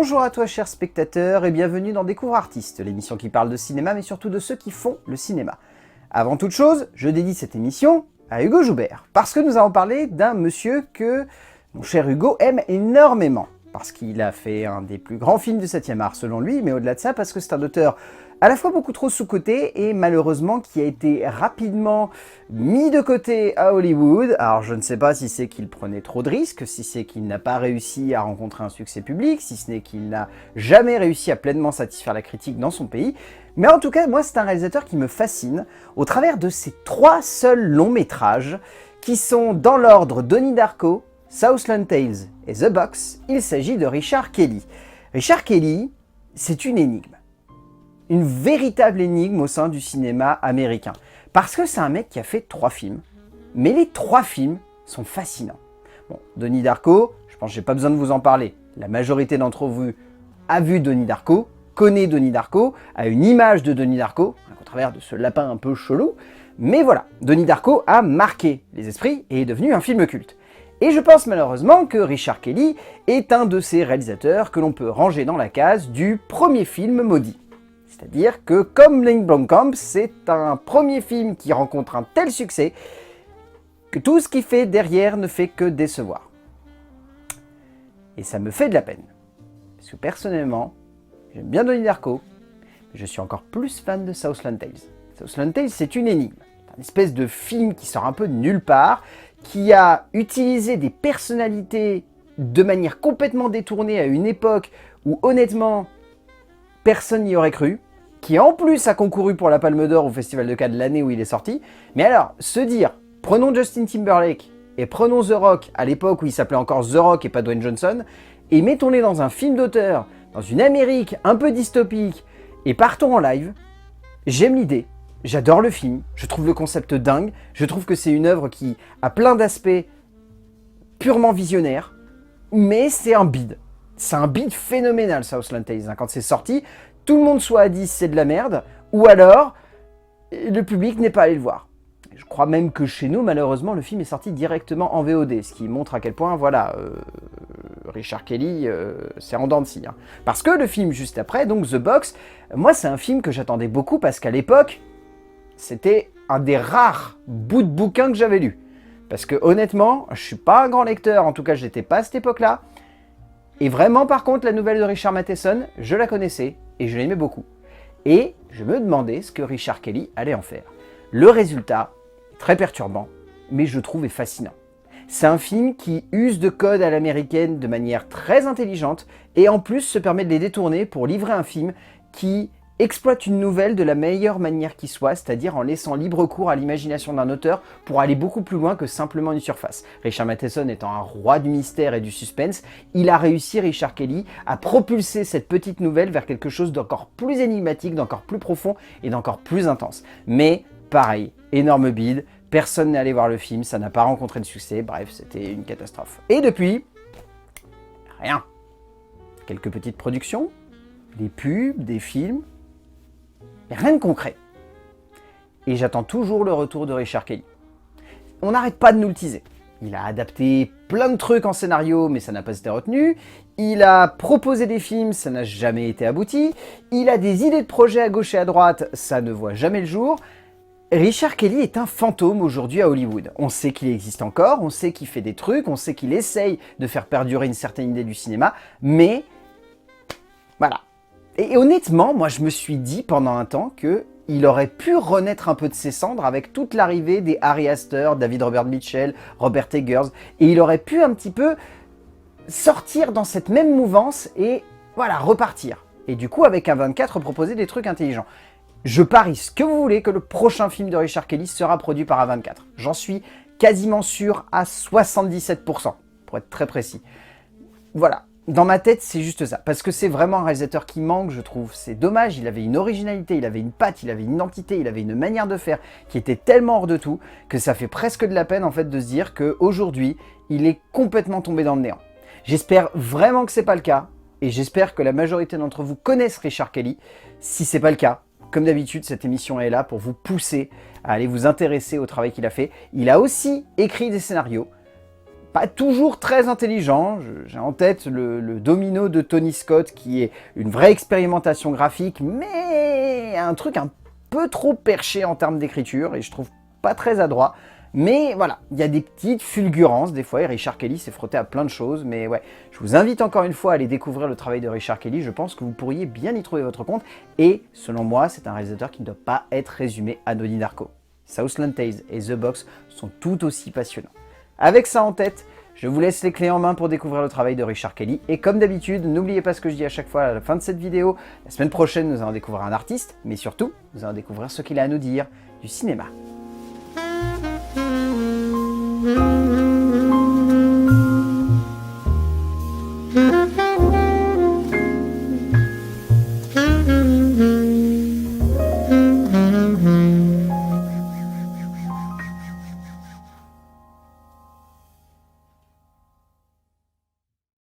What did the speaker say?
Bonjour à toi chers spectateurs et bienvenue dans Découvre Artistes, l'émission qui parle de cinéma mais surtout de ceux qui font le cinéma. Avant toute chose, je dédie cette émission à Hugo Joubert, parce que nous allons parler d'un monsieur que mon cher Hugo aime énormément, parce qu'il a fait un des plus grands films du 7e art selon lui, mais au-delà de ça parce que c'est un auteur à la fois beaucoup trop sous-coté et malheureusement qui a été rapidement mis de côté à Hollywood. Alors je ne sais pas si c'est qu'il prenait trop de risques, si c'est qu'il n'a pas réussi à rencontrer un succès public, si ce n'est qu'il n'a jamais réussi à pleinement satisfaire la critique dans son pays. Mais en tout cas, moi c'est un réalisateur qui me fascine au travers de ses 3 seuls longs métrages qui sont dans l'ordre Donnie Darko, Southland Tales et The Box. Il s'agit de Richard Kelly. Richard Kelly, c'est une énigme. Une véritable énigme au sein du cinéma américain. Parce que c'est un mec qui a fait 3 films, mais les 3 films sont fascinants. Bon, Donnie Darko, je pense que j'ai pas besoin de vous en parler. La majorité d'entre vous a vu Donnie Darko, connaît Donnie Darko, a une image de Donnie Darko, au travers de ce lapin un peu chelou. Mais voilà, Donnie Darko a marqué les esprits et est devenu un film culte. Et je pense malheureusement que Richard Kelly est un de ces réalisateurs que l'on peut ranger dans la case du premier film maudit. C'est-à-dire que, comme Neil Blomkamp, c'est un premier film qui rencontre un tel succès que tout ce qu'il fait derrière ne fait que décevoir. Et ça me fait de la peine. Parce que personnellement, j'aime bien Donnie Darko, mais je suis encore plus fan de Southland Tales. Southland Tales, c'est une énigme. C'est une espèce de film qui sort un peu de nulle part, qui a utilisé des personnalités de manière complètement détournée à une époque où, honnêtement, personne n'y aurait cru, qui en plus a concouru pour la Palme d'Or au Festival de Cannes l'année où il est sorti. Mais alors, se dire, prenons Justin Timberlake et prenons The Rock, à l'époque où il s'appelait encore The Rock et pas Dwayne Johnson, et mettons-les dans un film d'auteur, dans une Amérique un peu dystopique, et partons en live, j'aime l'idée, j'adore le film, je trouve le concept dingue, je trouve que c'est une œuvre qui a plein d'aspects purement visionnaires, mais c'est un bide. C'est un bide phénoménal, Southland Tales. Quand c'est sorti, tout le monde soit a dit c'est de la merde, ou alors le public n'est pas allé le voir. Je crois même que chez nous, malheureusement, le film est sorti directement en VOD, ce qui montre à quel point, voilà, Richard Kelly, c'est en dents de scie. Hein. Parce que le film juste après, donc The Box, moi c'est un film que j'attendais beaucoup parce qu'à l'époque, c'était un des rares bouts de bouquins que j'avais lu. Parce que honnêtement, je suis pas un grand lecteur, en tout cas je n'étais pas à cette époque-là. Et vraiment, par contre, la nouvelle de Richard Matheson, je la connaissais et je l'aimais beaucoup. Et je me demandais ce que Richard Kelly allait en faire. Le résultat est très perturbant, mais je trouve est fascinant. C'est un film qui use de codes à l'américaine de manière très intelligente et en plus se permet de les détourner pour livrer un film qui exploite une nouvelle de la meilleure manière qui soit, c'est-à-dire en laissant libre cours à l'imagination d'un auteur pour aller beaucoup plus loin que simplement une surface. Richard Matheson étant un roi du mystère et du suspense, il a réussi, Richard Kelly, à propulser cette petite nouvelle vers quelque chose d'encore plus énigmatique, d'encore plus profond et d'encore plus intense. Mais, pareil, énorme bide, personne n'est allé voir le film, ça n'a pas rencontré de succès, bref, c'était une catastrophe. Et depuis, rien. Quelques petites productions, des pubs, des films, mais rien de concret. Et j'attends toujours le retour de Richard Kelly. On n'arrête pas de nous le teaser. Il a adapté plein de trucs en scénario, mais ça n'a pas été retenu. Il a proposé des films, ça n'a jamais été abouti. Il a des idées de projets à gauche et à droite, ça ne voit jamais le jour. Richard Kelly est un fantôme aujourd'hui à Hollywood. On sait qu'il existe encore, on sait qu'il fait des trucs, on sait qu'il essaye de faire perdurer une certaine idée du cinéma, mais voilà. Et honnêtement, moi je me suis dit pendant un temps qu'il aurait pu renaître un peu de ses cendres avec toute l'arrivée des Ari Aster, David Robert Mitchell, Robert Eggers, et il aurait pu un petit peu sortir dans cette même mouvance et voilà, repartir. Et du coup, avec A24, proposer des trucs intelligents. Je parie ce que vous voulez que le prochain film de Richard Kelly sera produit par A24. J'en suis quasiment sûr à 77%, pour être très précis. Voilà. Dans ma tête, c'est juste ça, parce que c'est vraiment un réalisateur qui manque, je trouve. C'est dommage, il avait une originalité, il avait une patte, il avait une identité, il avait une manière de faire qui était tellement hors de tout que ça fait presque de la peine en fait de se dire qu'aujourd'hui, il est complètement tombé dans le néant. J'espère vraiment que c'est pas le cas, et j'espère que la majorité d'entre vous connaissent Richard Kelly. Si c'est pas le cas, comme d'habitude, cette émission est là pour vous pousser à aller vous intéresser au travail qu'il a fait. Il a aussi écrit des scénarios. pas toujours très intelligents. J'ai en tête le Domino de Tony Scott qui est une vraie expérimentation graphique, mais un truc un peu trop perché en termes d'écriture et je trouve pas très adroit. Mais voilà, il y a des petites fulgurances des fois et Richard Kelly s'est frotté à plein de choses. Mais ouais, je vous invite encore une fois à aller découvrir le travail de Richard Kelly. Je pense que vous pourriez bien y trouver votre compte. Et selon moi, c'est un réalisateur qui ne doit pas être résumé à Donnie Darko. Southland Tales et The Box sont tout aussi passionnants. Avec ça en tête, je vous laisse les clés en main pour découvrir le travail de Richard Kelly. Et comme d'habitude, n'oubliez pas ce que je dis à chaque fois à la fin de cette vidéo. La semaine prochaine, nous allons découvrir un artiste, mais surtout, nous allons découvrir ce qu'il a à nous dire du cinéma.